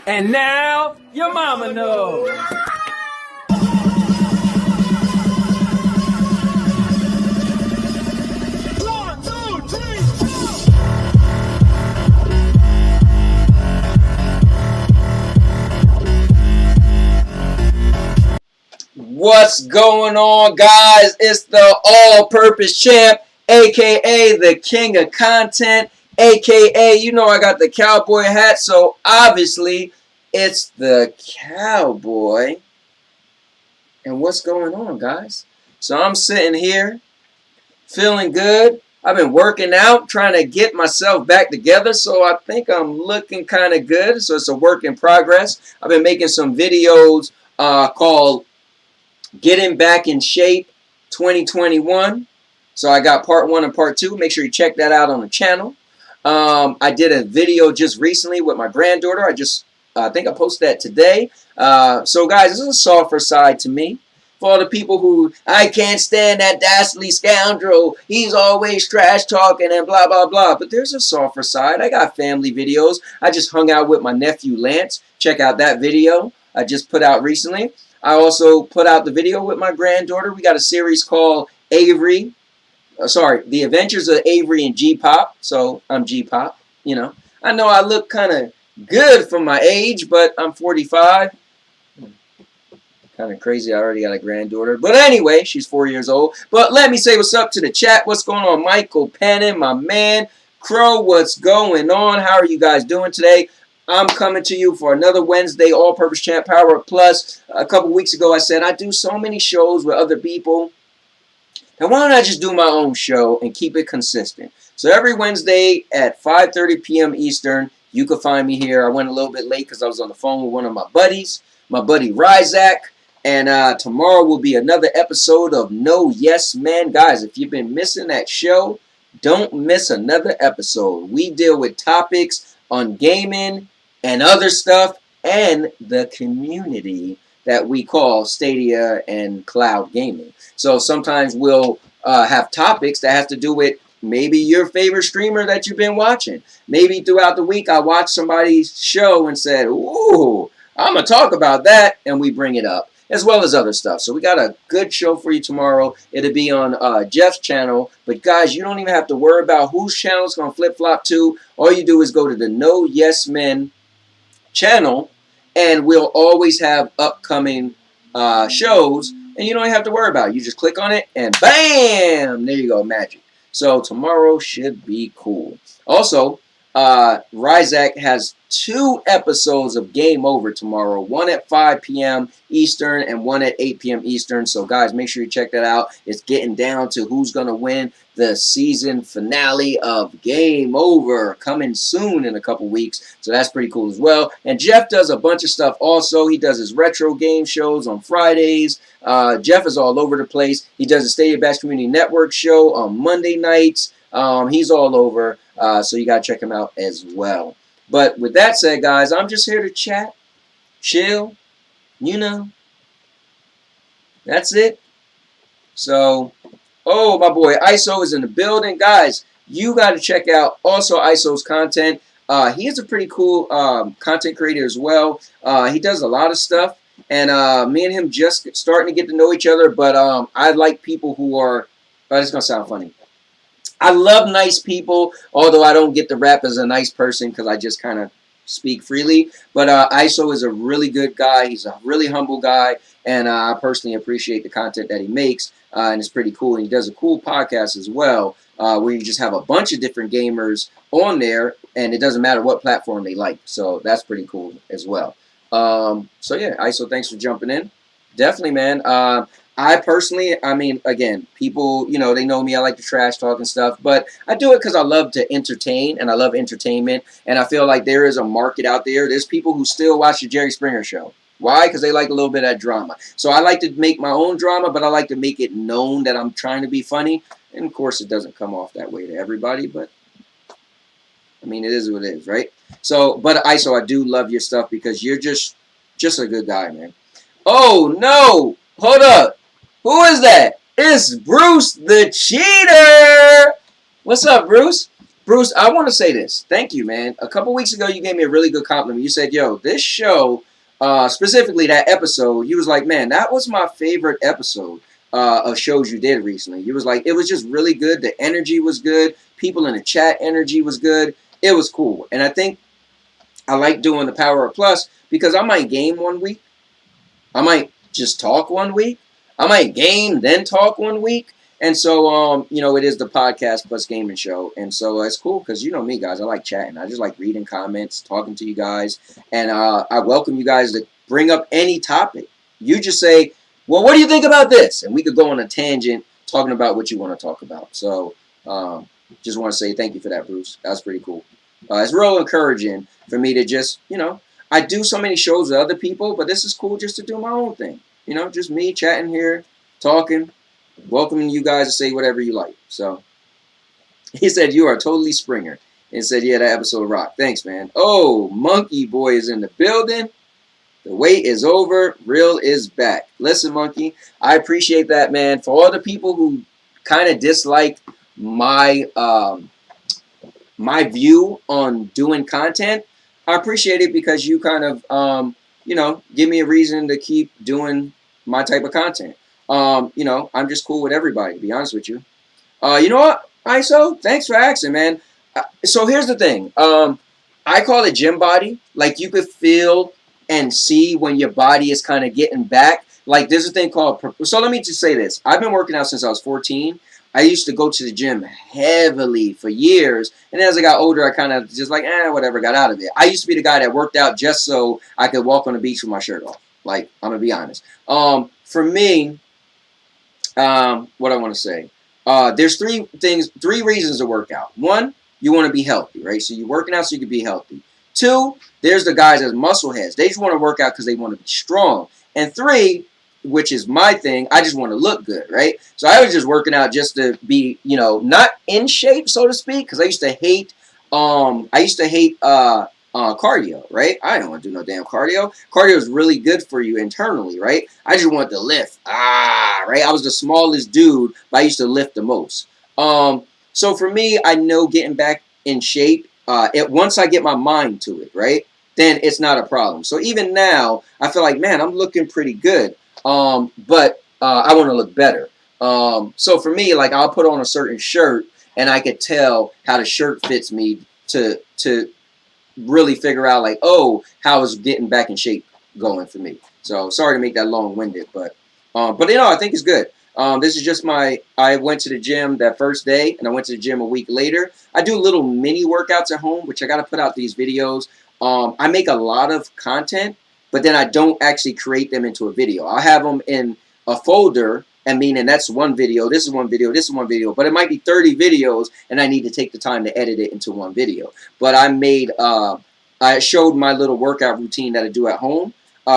And now, your mama knows. What's going on, guys? It's the All-Purpose Champ, aka the King of Content, aka, you know, I got the cowboy hat, so obviously it's the cowboy. And what's going on, guys? So I'm sitting here feeling good. I've been working out, trying to get myself back together, so I think I'm looking kind of good. So it's a work in progress. I've been making some videos called Getting Back in Shape 2021. So I got part 1 and part 2. Make sure you check that out on the channel. I did a video just recently with my granddaughter. I think I posted that today. So guys, this is a softer side to me. For all the people who, I can't stand that dastardly scoundrel, he's always trash talking and blah blah blah. But there's a softer side. I got family videos. I just hung out with my nephew Lance. Check out that video I just put out recently. I also put out the video with my granddaughter. We got a series called The Adventures of Avery and G-Pop. So I'm G-Pop, you know. I know I look kind of good for my age, but I'm 45. Kind of crazy. I already got a granddaughter. But anyway, she's 4 years old. But let me say what's up to the chat. What's going on, Michael Pennon, my man. Crow, what's going on? How are you guys doing today? I'm coming to you for another Wednesday All-Purpose Champ Power Up Plus. A couple weeks ago, I said I do so many shows with other people. Now, why don't I just do my own show and keep it consistent? So every Wednesday at 5:30 p.m. Eastern, you can find me here. I went a little bit late because I was on the phone with one of my buddies, my buddy Ryzak. And tomorrow will be another episode of No Yes Men. Guys, if you've been missing that show, don't miss another episode. We deal with topics on gaming and other stuff, and the community that we call Stadia and cloud gaming. So sometimes we'll have topics that have to do with maybe your favorite streamer that you've been watching. Maybe throughout the week I watched somebody's show and said, ooh, I'm going to talk about that, and we bring it up, as well as other stuff. So we got a good show for you tomorrow. It'll be on Jeff's channel. But guys, you don't even have to worry about whose channel it's going to flip-flop to. All you do is go to the No Yes Men channel, and we'll always have upcoming shows, and you don't even have to worry about it. You just click on it, and bam! There you go, magic. So tomorrow should be cool. Also, Ryzak has 2 episodes of Game Over tomorrow. One at 5 p.m. Eastern and one at 8 p.m. Eastern. So, guys, make sure you check that out. It's getting down to who's going to win the season finale of Game Over, coming soon in a couple weeks. So that's pretty cool as well. And Jeff does a bunch of stuff also. He does his retro game shows on Fridays. Jeff is all over the place. He does the Stadia Bash Community Network show on Monday nights. He's all over. So you got to check him out as well. But with that said, guys, I'm just here to chat, chill, you know. That's it. So, oh, my boy ISO is in the building. Guys, you got to check out also ISO's content. He is a pretty cool content creator as well. He does a lot of stuff. And me and him just starting to get to know each other. But I like people who are, oh, this is going to sound funny. I love nice people, although I don't get to rap as a nice person because I just kind of speak freely. But ISO is a really good guy. He's a really humble guy, and I personally appreciate the content that he makes, and it's pretty cool. And he does a cool podcast as well, where you just have a bunch of different gamers on there, and it doesn't matter what platform they like. So that's pretty cool as well. So yeah, ISO, thanks for jumping in. Definitely, man. I personally, I mean, again, people, you know, they know me. I like to trash talk and stuff, but I do it because I love to entertain, and I love entertainment, and I feel like there is a market out there. There's people who still watch the Jerry Springer show. Why? Because they like a little bit of that drama. So I like to make my own drama, but I like to make it known that I'm trying to be funny, and of course, it doesn't come off that way to everybody, but I mean, it is what it is, right? So, but ISO, I do love your stuff because you're just a good guy, man. Oh, no! Hold up! Who is that? It's Bruce the Cheater! What's up, Bruce? Bruce, I want to say this. Thank you, man. A couple weeks ago, you gave me a really good compliment. You said, yo, this show, specifically that episode, you was like, man, that was my favorite episode of shows you did recently. You was like, it was just really good. The energy was good. People in the chat energy was good. It was cool. And I think I like doing the Power Up Plus because I might game one week. I might just talk one week. I might game, then talk one week. And so, it is the podcast plus gaming show. And so it's cool because you know me, guys. I like chatting. I just like reading comments, talking to you guys. And I welcome you guys to bring up any topic. You just say, well, what do you think about this? And we could go on a tangent talking about what you want to talk about. So just want to say thank you for that, Bruce. That's pretty cool. It's real encouraging for me to just, I do so many shows with other people, but this is cool just to do my own thing. Just me chatting here, talking, welcoming you guys to say whatever you like. So he said, you are totally Springer. And said, yeah, that episode rocked. Thanks, man. Oh, Monkey Boy is in the building. The wait is over. Real is back. Listen, Monkey, I appreciate that, man. For all the people who kind of disliked my my view on doing content, I appreciate it because you kind of, give me a reason to keep doing my type of content. I'm just cool with everybody, to be honest with you. You know what, ISO? Thanks for asking, man. So here's the thing. I call it gym body. Like, you could feel and see when your body is kind of getting back. Like, there's a thing called... So let me just say this. I've been working out since I was 14. I used to go to the gym heavily for years. And as I got older, I kind of just like, whatever, got out of it. I used to be the guy that worked out just so I could walk on the beach with my shirt off. Like, I'm going to be honest. For me, what I want to say, there's three reasons to work out. One, you want to be healthy, right? So you're working out so you can be healthy. Two, there's the guys as muscle heads. They just want to work out because they want to be strong. And three, which is my thing, I just want to look good, right? So I was just working out just to be, not in shape, so to speak, because I used to hate cardio, right? I don't want to do no damn cardio. Cardio is really good for you internally, right? I just want to lift. Right? I was the smallest dude, but I used to lift the most. So for me, I know getting back in shape, once I get my mind to it, right, then it's not a problem. So even now, I feel like, man, I'm looking pretty good. But I want to look better. So for me, like, I'll put on a certain shirt and I could tell how the shirt fits me to really figure out, like, oh, how is getting back in shape going for me. So sorry to make that long-winded, but I think it's good. This is just I went to the gym that first day and I went to the gym a week later. I do little mini workouts at home, which I got to put out these videos. I make a lot of content, but then I don't actually create them into a video. I'll have them in a folder, and meaning that's one video, this is one video, this is one video, but it might be 30 videos, and I need to take the time to edit it into one video. But I showed my little workout routine that I do at home,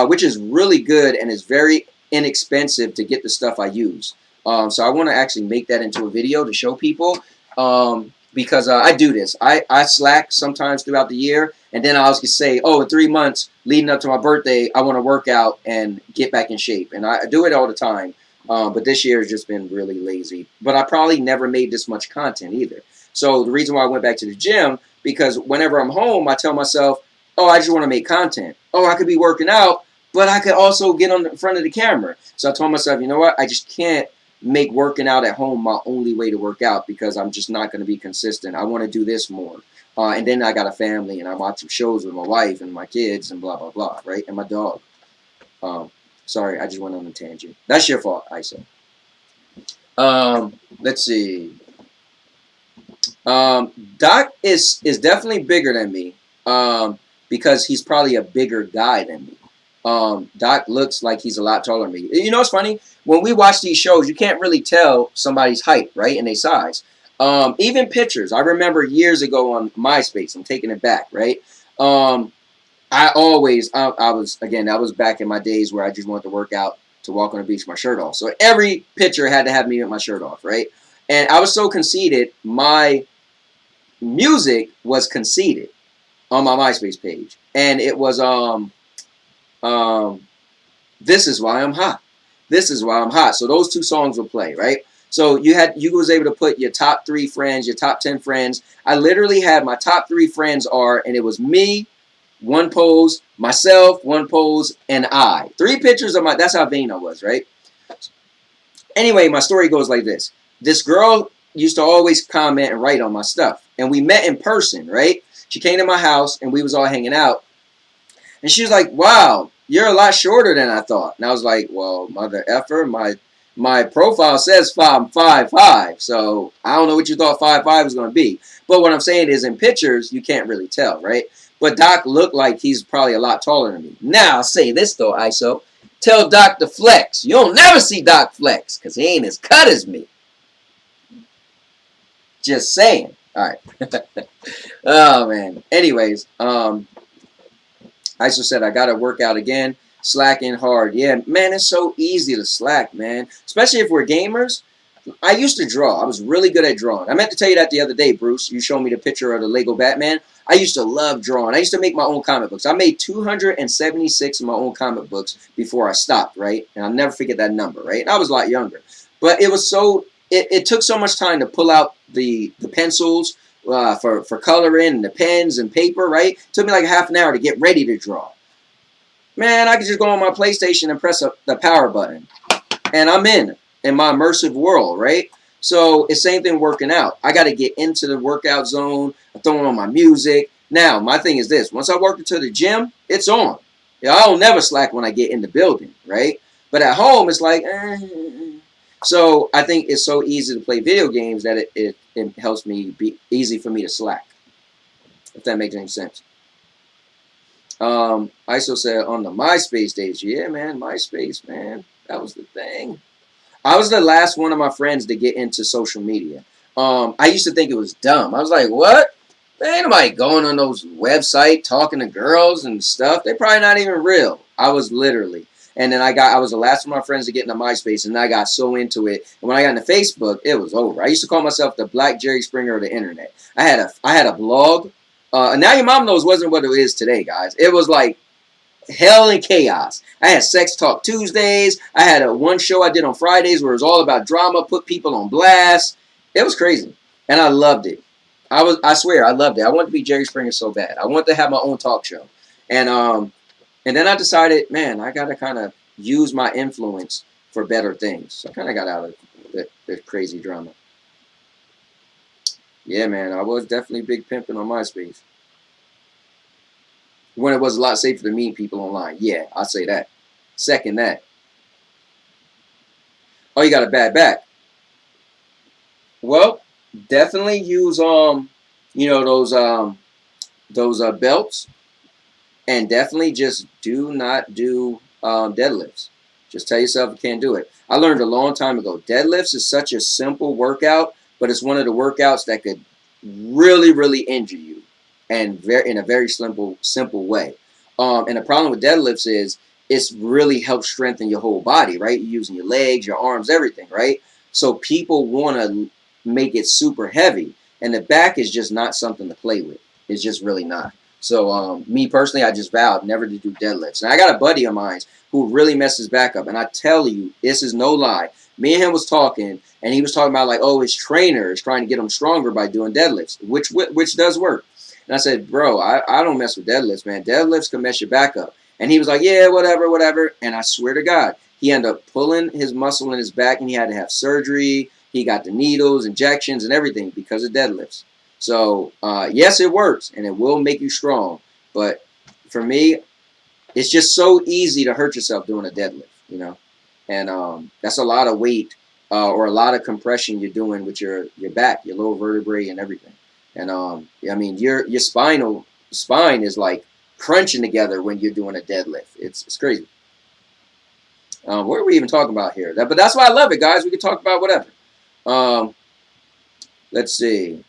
which is really good and is very inexpensive to get the stuff I use. So I want to actually make that into a video to show people, because I do this. I slack sometimes throughout the year, and then I was going to say, oh, in 3 months leading up to my birthday, I want to work out and get back in shape. And I do it all the time. But this year has just been really lazy. But I probably never made this much content either. So the reason why I went back to the gym, because whenever I'm home, I tell myself, oh, I just want to make content. Oh, I could be working out, but I could also get on the front of the camera. So I told myself, you know what? I just can't make working out at home my only way to work out because I'm just not going to be consistent. I want to do this more. And then I got a family and I watch shows with my wife and my kids and blah, blah, blah, right? And my dog. Sorry, I just went on a tangent. That's your fault, Isa. Let's see. Doc is definitely bigger than me because he's probably a bigger guy than me. Doc looks like he's a lot taller than me. You know what's funny? When we watch these shows, you can't really tell somebody's height, right, and their size. Even pictures. I remember years ago on MySpace. I'm taking it back, right? I was back in my days where I just wanted to work out to walk on the beach with my shirt off. So every picture had to have me with my shirt off, right? And I was so conceited, my music was conceited on my MySpace page. And it was, This Is Why I'm Hot. This Is Why I'm Hot. So those two songs will play, right? So you was able to put your top 3 friends, your top 10 friends. I literally had my top 3 friends and it was me, one pose, myself, one pose, and I. 3 pictures of that's how vain I was, right? Anyway, my story goes like this. This girl used to always comment and write on my stuff. And we met in person, right? She came to my house and we was all hanging out. And she was like, wow, you're a lot shorter than I thought. And I was like, well, mother effer, my profile says 5'5". So I don't know what you thought 5'5" was going to be. But what I'm saying is in pictures, you can't really tell, right? But Doc looked like he's probably a lot taller than me. Now, I'll say this though, ISO. Tell Doc to flex. You'll never see Doc flex because he ain't as cut as me. Just saying. All right. Oh, man. Anyways, ISO said, I got to work out again. Slacking hard. Yeah, man, it's so easy to slack, man. Especially if we're gamers. I used to draw. I was really good at drawing. I meant to tell you that the other day, Bruce. You showed me the picture of the Lego Batman. I used to love drawing. I used to make my own comic books. I made 276 of my own comic books before I stopped, right? And I'll never forget that number, right? And I was a lot younger. But it was so, it took so much time to pull out the pencils for coloring and the pens and paper, right? It took me like half an hour to get ready to draw. Man, I could just go on my PlayStation and press the power button. And I'm in my immersive world, right? So it's same thing working out. I got to get into the workout zone. I'm throwing on my music. Now, my thing is this. Once I work into the gym, it's on. I don't never slack when I get in the building, right? But at home, it's like, So I think it's so easy to play video games that it helps me be easy for me to slack, if that makes any sense. ISO said on the MySpace days, yeah, man, MySpace, man, that was the thing. I was the last one of my friends to get into social media. I used to think it was dumb. I was like, what? Man, ain't nobody going on those websites talking to girls and stuff. They're probably not even real. I was literally. And then I was the last of my friends to get into MySpace, and I got so into it. And when I got into Facebook, it was over. I used to call myself the Black Jerry Springer of the internet. I had a blog. Now Your Mom Knows wasn't what it is today, guys. It was like hell and chaos. I had Sex Talk Tuesdays. I had one show I did on Fridays where it was all about drama, put people on blast. It was crazy, and I loved it. I swear, I loved it. I wanted to be Jerry Springer so bad. I wanted to have my own talk show, and then I decided, man, I got to kind of use my influence for better things. So I kind of got out of the crazy drama. Yeah, man, I was definitely big pimping on MySpace. When it was a lot safer to meet people online. Yeah, I'll say that. Second that. Oh, you got a bad back. Well, definitely use those belts, and definitely just do not do deadlifts. Just tell yourself you can't do it. I learned a long time ago. Deadlifts is such a simple workout, but it's one of the workouts that could really, really injure you, and in a very simple way. And the problem with deadlifts is it's really helps strengthen your whole body, right? You're using your legs, your arms, everything, right? So people want to make it super heavy, and the back is just not something to play with. It's just really not. So me personally, I just vowed never to do deadlifts. And I got a buddy of mine who really messed his back up, and I tell you, this is no lie. Me and him was talking, and he was talking about like, oh, his trainer is trying to get him stronger by doing deadlifts, which does work. And I said, bro, I don't mess with deadlifts, man. Deadlifts can mess your back up. And he was like, yeah, whatever. And I swear to God, he ended up pulling his muscle in his back, and he had to have surgery. He got the needles, injections, and everything because of deadlifts. So, yes, it works, and it will make you strong. But for me, it's just so easy to hurt yourself doing a deadlift, you know. And that's a lot of weight or a lot of compression you're doing with your back, your lower vertebrae, and everything. And I mean, your spine is like crunching together when you're doing a deadlift. It's crazy. What are we even talking about here? But that's why I love it, guys. We can talk about whatever. Let's see.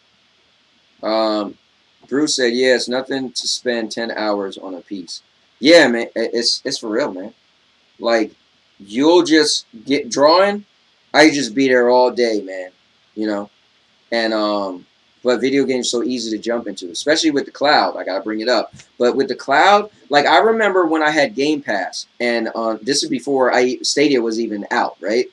Bruce said, yeah, it's nothing to spend 10 hours on a piece. Yeah, man, it's for real, man. Like, you'll just get drawing. I just be there all day, man, you know. And but video games are so easy to jump into, especially with the cloud. I gotta bring it up. But with the cloud, like I remember when I had Game Pass, and this is before Stadia was even out, right?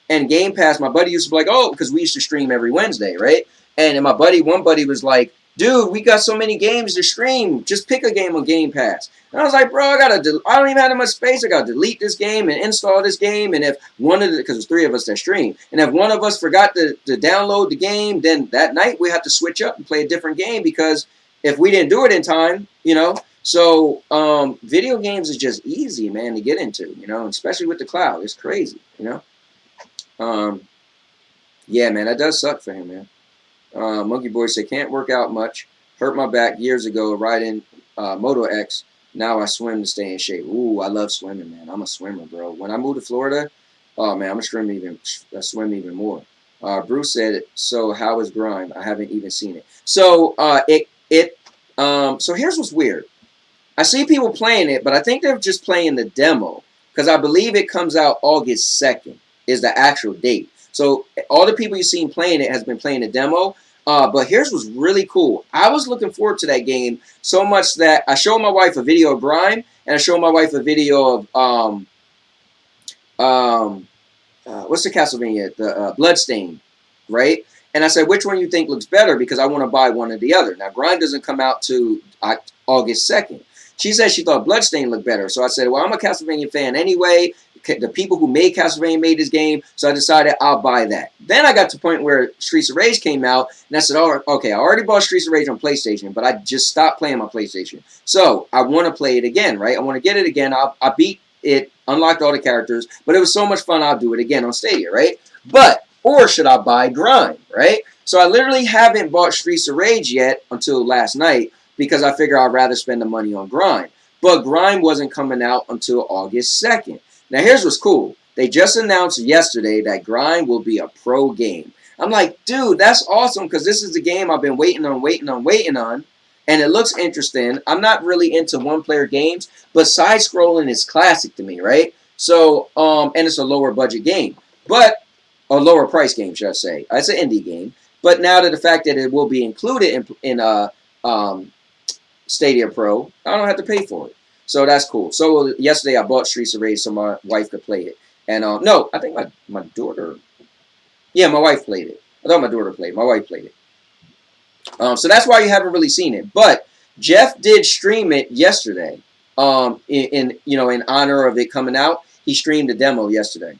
And Game Pass, my buddy used to be like, oh, because we used to stream every Wednesday, right? And one buddy was like, dude, we got so many games to stream. Just pick a game on Game Pass. And I was like, bro, I don't even have that much space. I gotta delete this game and install this game. And if because there's 3 of us that stream, and if one of us forgot to download the game, then that night we have to switch up and play a different game, because if we didn't do it in time, So video games is just easy, man, to get into, especially with the cloud. It's crazy, Yeah, man, that does suck for him, man. Monkey Boy said, can't work out much. Hurt my back years ago riding Moto X. Now I swim to stay in shape. Ooh, I love swimming, man. I'm a swimmer, bro. When I moved to Florida, oh, man, I swim even more. Bruce said, so how is Grime? I haven't even seen it. So, so here's what's weird. I see people playing it, but I think they're just playing the demo, because I believe it comes out August 2nd is the actual date. So all the people you've seen playing it has been playing the demo. But here's what's really cool. I was looking forward to that game so much that I showed my wife a video of Grime, and I showed my wife a video of what's the Castlevania? The Bloodstain, right? And I said, which one you think looks better? Because I want to buy one or the other. Now, Grime doesn't come out to August 2nd. She said she thought Bloodstain looked better. So I said, well, I'm a Castlevania fan anyway. The people who made Castlevania made this game, so I decided I'll buy that. Then I got to the point where Streets of Rage came out, and I said, oh, okay, I already bought Streets of Rage on PlayStation, but I just stopped playing my PlayStation. So I want to play it again, right? I want to get it again. I beat it, unlocked all the characters, but it was so much fun, I'll do it again on Stadia, right? Or should I buy Grime, right? So I literally haven't bought Streets of Rage yet until last night, because I figure I'd rather spend the money on Grime. But Grime wasn't coming out until August 2nd. Now, here's what's cool. They just announced yesterday that Grime will be a pro game. I'm like, dude, that's awesome, because this is the game I've been waiting on, and it looks interesting. I'm not really into one-player games, but side-scrolling is classic to me, right? So, and it's a lower-budget game, but a lower-price game, should I say. It's an indie game. But now that the fact that it will be included in Stadia Pro, I don't have to pay for it. So that's cool. So yesterday I bought Streets of Rage so my wife could play it. And no, I think my daughter, yeah, my wife played it. I thought my daughter played it. My wife played it. So that's why you haven't really seen it. But Jeff did stream it yesterday. In honor of it coming out, he streamed the demo yesterday.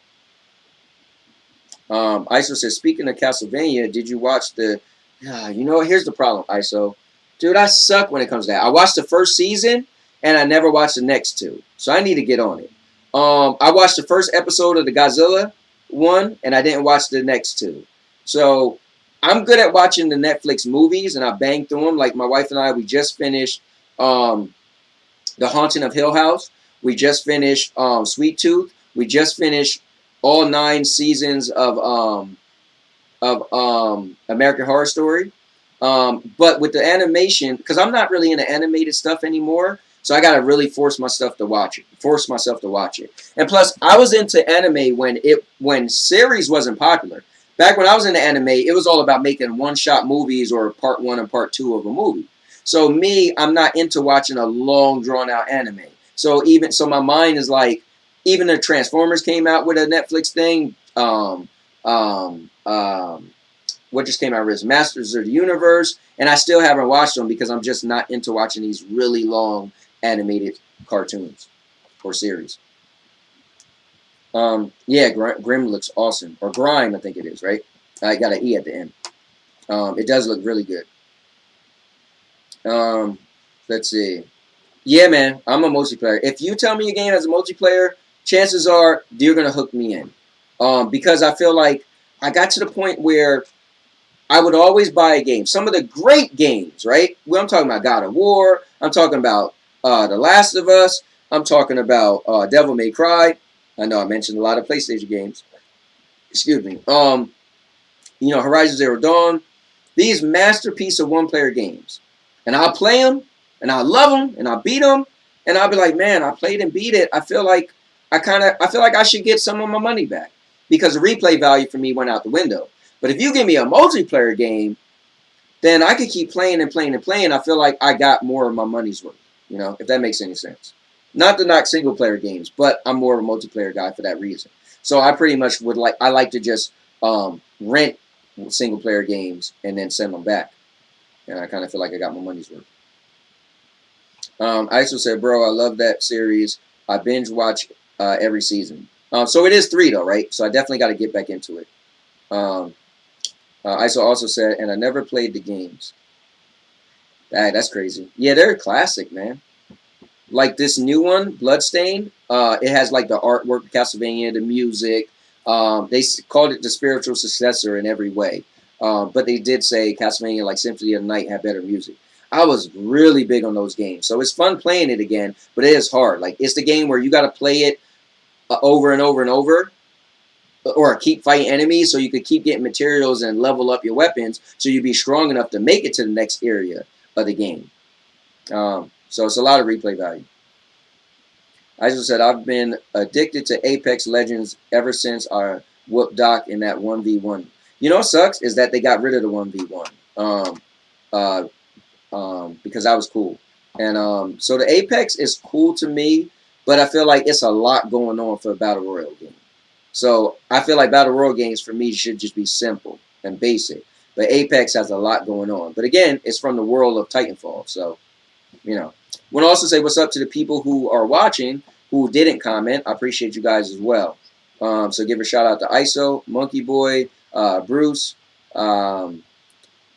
ISO says, speaking of Castlevania, did you watch the? Here's the problem, ISO. Dude, I suck when it comes to that. I watched the first season, and I never watched the next 2. So I need to get on it. I watched the first episode of the Godzilla one, and I didn't watch the next 2. So I'm good at watching the Netflix movies, and I bang through them. Like my wife and I, we just finished The Haunting of Hill House. We just finished Sweet Tooth. We just finished all 9 seasons of American Horror Story. But with the animation, because I'm not really into animated stuff anymore, so I gotta really force myself to watch it. And plus, I was into anime when series wasn't popular. Back when I was into anime, it was all about making one-shot movies or part 1 and part 2 of a movie. So I'm not into watching a long, drawn-out anime. So my mind is like, even the Transformers came out with a Netflix thing. What just came out is Masters of the Universe, and I still haven't watched them because I'm just not into watching these really long animated cartoons or series. Yeah, Grim looks awesome. Or Grime, I think it is, right? I got an E at the end. It does look really good. Let's see. Yeah, man, I'm a multiplayer. If you tell me a game has a multiplayer, chances are you're going to hook me in. Because I feel like I got to the point where I would always buy a game. Some of the great games, right? Well, I'm talking about God of War. I'm talking about The Last of Us. I'm talking about Devil May Cry. I know I mentioned a lot of PlayStation games. Excuse me. Horizon Zero Dawn. These masterpiece of one-player games. And I'll play them, and I love them, and I beat them, and I'll be like, man, I played and beat it. I feel like I should get some of my money back because the replay value for me went out the window. But if you give me a multiplayer game, then I could keep playing and playing and playing. I feel like I got more of my money's worth, if that makes any sense. Not to knock single-player games, but I'm more of a multiplayer guy for that reason. So I pretty much I like to just rent single player games and then send them back. And I kind of feel like I got my money's worth. I also said, bro, I love that series. I binge watch every season. So it is 3 though, right? So I definitely got to get back into it. ISO also said, and I never played the games. That's crazy. Yeah, they're a classic, man. Like this new one, Bloodstain. It has like the artwork of Castlevania, the music. They called it the spiritual successor in every way. But they did say Castlevania, like Symphony of the Night, had better music. I was really big on those games. So it's fun playing it again, but it is hard. Like, it's the game where you got to play it over and over and over, or keep fighting enemies so you could keep getting materials and level up your weapons so you'd be strong enough to make it to the next area of the game. So it's a lot of replay value. I just said, I've been addicted to Apex Legends ever since I whooped Doc in that 1v1. You know what sucks is that they got rid of the 1v1. Because that was cool. And so the Apex is cool to me, but I feel like it's a lot going on for a Battle Royale game. So I feel like Battle Royale games for me should just be simple and basic. But Apex has a lot going on. But again, it's from the world of Titanfall. So, you know. I want to also say what's up to the people who are watching who didn't comment. I appreciate you guys as well. So give a shout out to ISO, Monkey Boy, Bruce. Who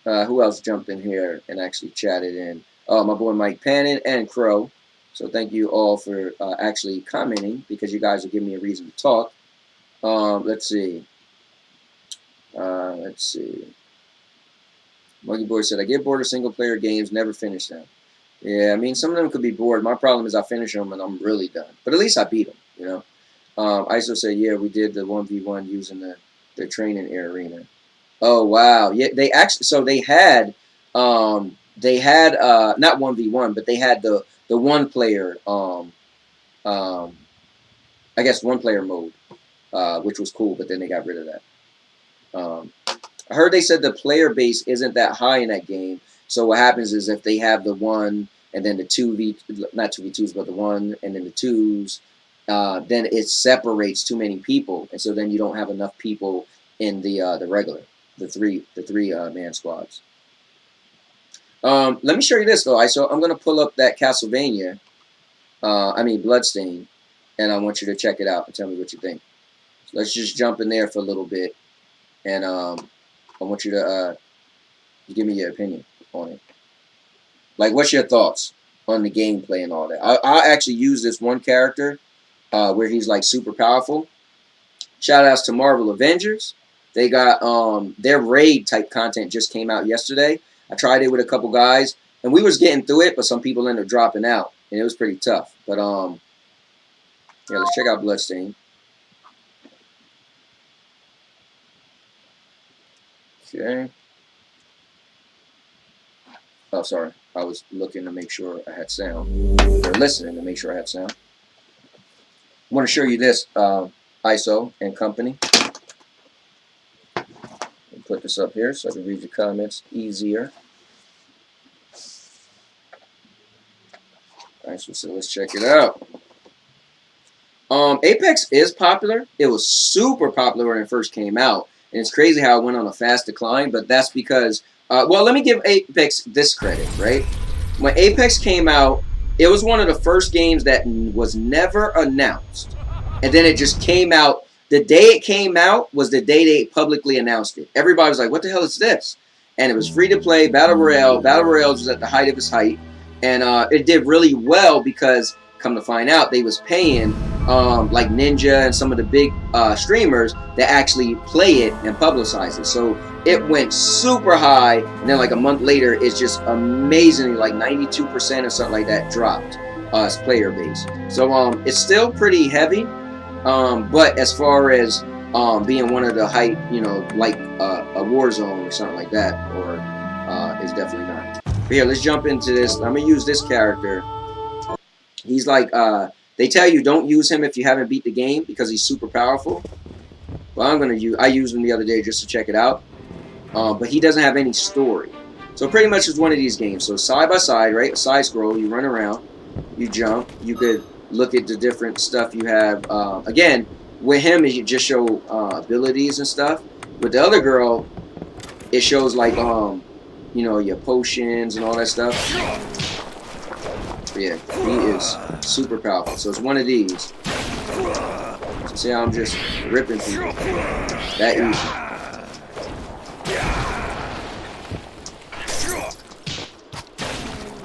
else jumped in here and actually chatted in? My boy Mike Pannon and Crow. So thank you all for actually commenting because you guys will give me a reason to talk. Let's see. Monkey Boy said, I get bored of single-player games, never finish them. Yeah, I mean, some of them could be bored. My problem is I finish them and I'm really done. But at least I beat them, you know. ISO said, yeah, we did the 1v1 using the training arena. Oh, wow. Yeah, they actually, so they had not 1v1, but they had the one-player, I guess one-player mode, which was cool, but then they got rid of that. I heard they said the player base isn't that high in that game. So what happens is if they have the 1 and then the 2v, not 2v2s, but the 1 and then the 2s, then it separates too many people, and so then you don't have enough people in the regular, the three man squads. Let me show you this though. So I'm gonna pull up that Castlevania, Bloodstain, and I want you to check it out and tell me what you think. So let's just jump in there for a little bit, and I want you to give me your opinion on it. Like, what's your thoughts on the gameplay and all that? I actually use this one character where he's like super powerful. Shout outs to Marvel Avengers. They got their raid type content just came out yesterday. I tried it with a couple guys and we was getting through it, but some people ended up dropping out and it was pretty tough. But yeah, let's check out Bloodstain. Okay. Oh, sorry. I was looking to make sure I had sound. Or listening to make sure I had sound. I want to show you this, ISO and company. Put this up here so I can read your comments easier. Alright, so let's check it out. Apex is popular. It was super popular when it first came out. And it's crazy how it went on a fast decline, but that's because, well, let me give Apex this credit, right? When Apex came out, it was one of the first games that was never announced. And then it just came out. The day it came out was the day they publicly announced it. Everybody was like, what the hell is this? And it was free to play, Battle Royale. Battle Royale was at the height of its height. And it did really well because, come to find out, they was paying like Ninja and some of the big streamers that actually play it and publicize it. So it went super high, and then like a month later, it's just amazingly like 92% or something like that dropped its player base. So it's still pretty heavy, but as far as being one of the hype, you know, like a Warzone or something like that, or is definitely not. But here, let's jump into this. I'm gonna use this character. He's like, they tell you don't use him if you haven't beat the game because he's super powerful. Well, I used him the other day just to check it out. But he doesn't have any story. So pretty much it's one of these games. So side by side, right? Side scroll, you run around, you jump, you could look at the different stuff you have. Again, with him, you just show abilities and stuff. With the other girl, it shows like you know, your potions and all that stuff. But yeah, he is super powerful. So it's one of these. So see how I'm just ripping people that easy.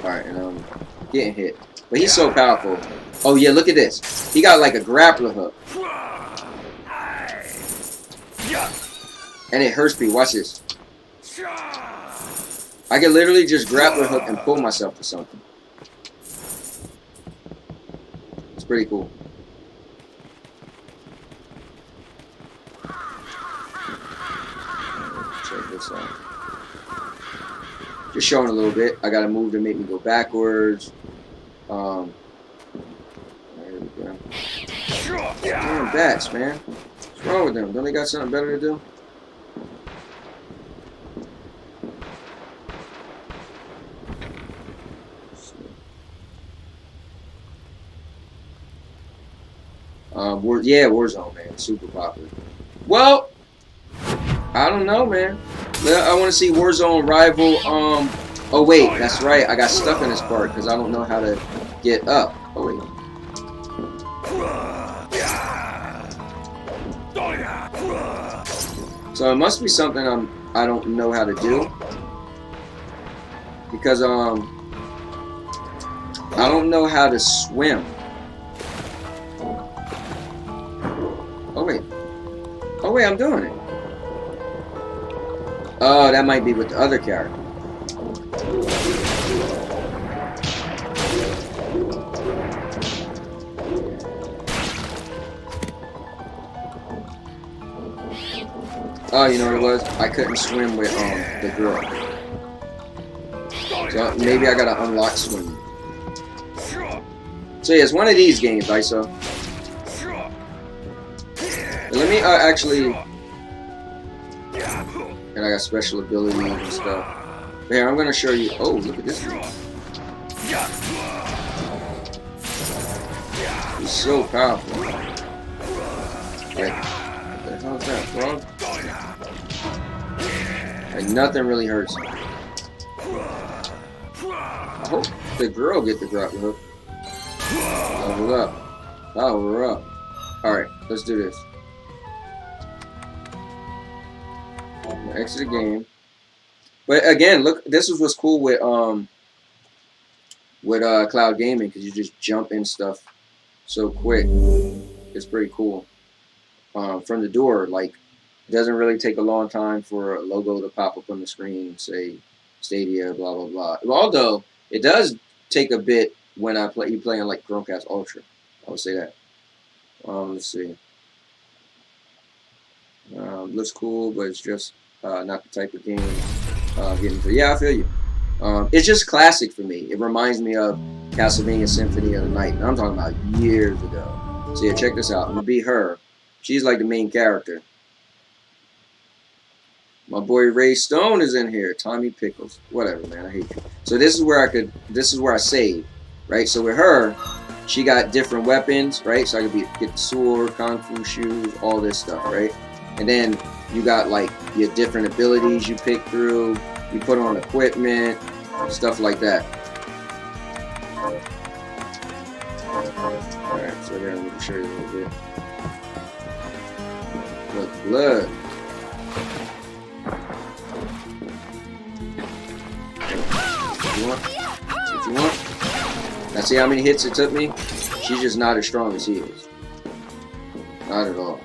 All right, and I'm getting hit, but he's so powerful. Oh yeah, look at this. He got like a grappler hook. And it hurts me. Watch this. I can literally just grappler hook and pull myself to something. It's pretty cool. Check this out. Just showing a little bit. I gotta move to make me go backwards. There we go. Damn bats, man. What's wrong with them? Don't they got something better to do? Yeah, Warzone, man, super popular. Well, I don't know, man. I want to see Warzone rival. Oh wait, that's right. I got stuck in this part because I don't know how to get up. Oh wait. So it must be something I don't know how to do because I don't know how to swim. Oh wait, I'm doing it. Oh, that might be with the other character. Oh, you know what it was? I couldn't swim with the girl. So maybe I gotta unlock swimming. So yeah, it's one of these games, ISO. Let me actually, and I got special abilities and stuff. But here, I'm gonna show you. Oh, look at this thing. He's so powerful. Like, what the hell is that, frog? Like, nothing really hurts him. I hope the girl get the grappling hook. Power up. Power up. Alright, let's do this. Exit the game. But again, look, this is what's cool with cloud gaming, because you just jump in stuff so quick. It's pretty cool. From the door, like, it doesn't really take a long time for a logo to pop up on the screen and say Stadia, blah blah blah. Although it does take a bit when you play on like Chromecast Ultra. I would say that. Let's see. Looks cool, but it's just not the type of game getting to. Yeah, I feel you. It's just classic for me. It reminds me of Castlevania Symphony of the Night. And I'm talking about years ago. So yeah, check this out. I'm gonna be her. She's like the main character. My boy Ray Stone is in here. Tommy Pickles. Whatever, man. I hate you. So this is where I save, right? So with her, she got different weapons, right? So I could get the sword, kung fu shoes, all this stuff, right? And then you got like your different abilities you pick through. You put on equipment, stuff like that. Alright, so then we can show you a little bit. Look, blood. If you want. Now see how many hits it took me? She's just not as strong as he is. Not at all.